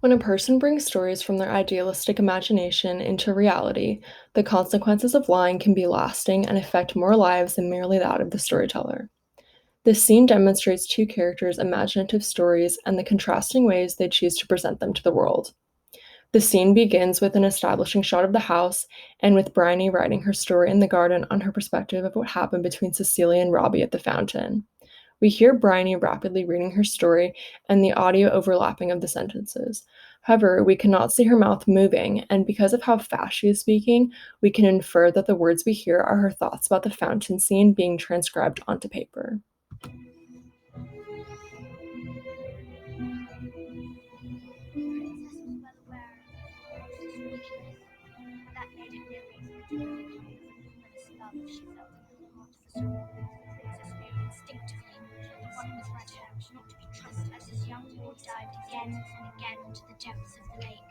When a person brings stories from their idealistic imagination into reality, the consequences of lying can be lasting and affect more lives than merely that of the storyteller. This scene demonstrates two characters' imaginative stories and the contrasting ways they choose to present them to the world. The scene begins with an establishing shot of the house and with Bryony writing her story in the garden on her perspective of what happened between Cecilia and Robbie at the fountain. We hear Bryony rapidly reading her story and the audio overlapping of the sentences. However, we cannot see her mouth moving, and because of how fast she is speaking, we can infer that the words we hear are her thoughts about the fountain scene being transcribed onto paper. That made it no easier to recognize when a spell she felt in her heart for so long. The princess knew instinctively that the one with red hair was not to be trusted as his young lord dived again and again into the depths of the lake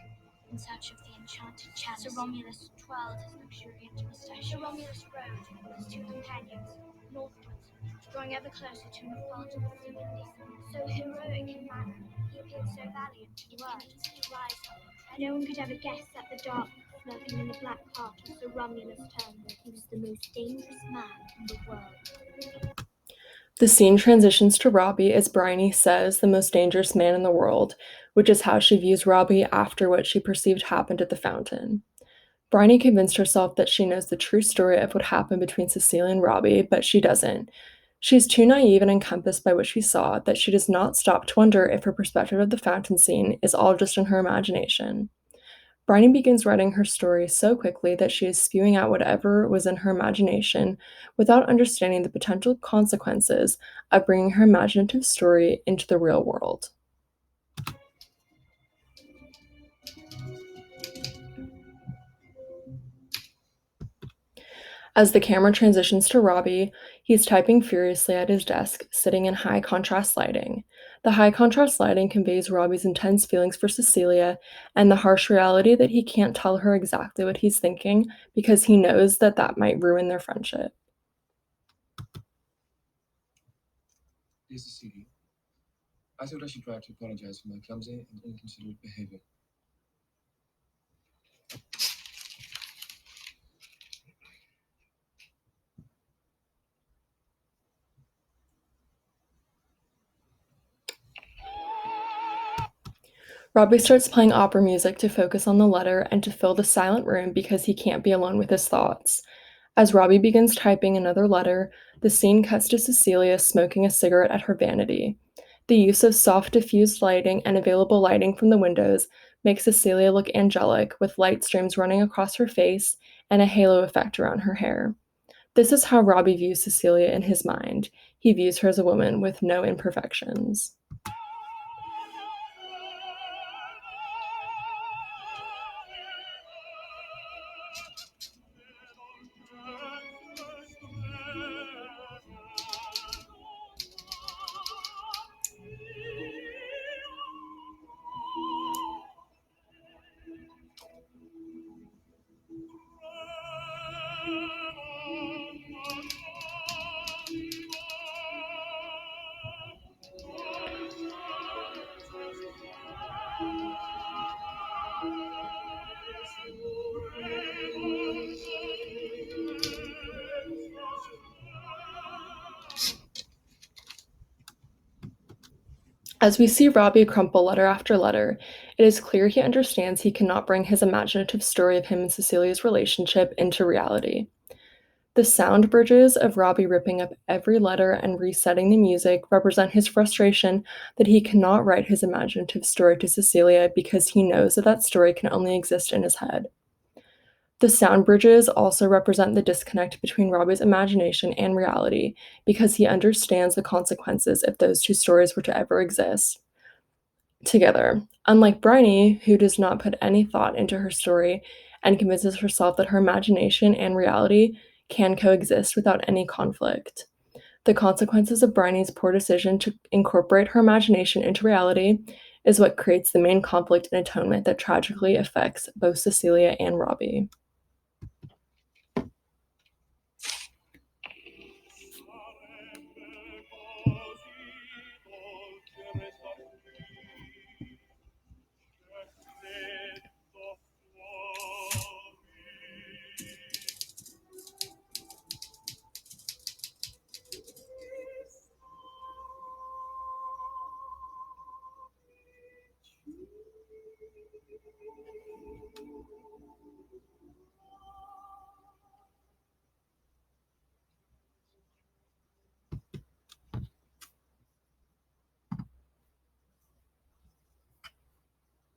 in search of the enchanted chalice. Sir Romulus twirled his luxuriant moustache. Sir Romulus rode with his two companions northwards, drawing ever closer to an effulgent sea beneath them. So heroic in manner, he appeared so valiant in word, wiser. No one could ever guess that the dark lurking in the black heart of Sir Romulus Turnbull. He was the most dangerous man in the world. The scene transitions to Robbie as Bryony says the most dangerous man in the world, which is how she views Robbie after what she perceived happened at the fountain. Bryony convinced herself that she knows the true story of what happened between Cecilia and Robbie, but she doesn't. She's too naive and encompassed by what she saw that she does not stop to wonder if her perspective of the fountain scene is all just in her imagination. Bryony begins writing her story so quickly that she is spewing out whatever was in her imagination without understanding the potential consequences of bringing her imaginative story into the real world. As the camera transitions to Robbie, he's typing furiously at his desk, sitting in high contrast lighting. The high contrast lighting conveys Robbie's intense feelings for Cecilia and the harsh reality that he can't tell her exactly what he's thinking because he knows that that might ruin their friendship. Dear Cecilia, I thought I should write to apologize for my clumsy and inconsiderate behavior. Robbie starts playing opera music to focus on the letter and to fill the silent room because he can't be alone with his thoughts. As Robbie begins typing another letter, the scene cuts to Cecilia smoking a cigarette at her vanity. The use of soft diffused lighting and available lighting from the windows makes Cecilia look angelic, with light streams running across her face and a halo effect around her hair. This is how Robbie views Cecilia in his mind. He views her as a woman with no imperfections. As we see Robbie crumple letter after letter, it is clear he understands he cannot bring his imaginative story of him and Cecilia's relationship into reality. The sound bridges of Robbie ripping up every letter and resetting the music represent his frustration that he cannot write his imaginative story to Cecilia because he knows that that story can only exist in his head. The sound bridges also represent the disconnect between Robbie's imagination and reality because he understands the consequences if those two stories were to ever exist together. Unlike Bryony, who does not put any thought into her story and convinces herself that her imagination and reality can coexist without any conflict. The consequences of Bryony's poor decision to incorporate her imagination into reality is what creates the main conflict in Atonement that tragically affects both Cecilia and Robbie.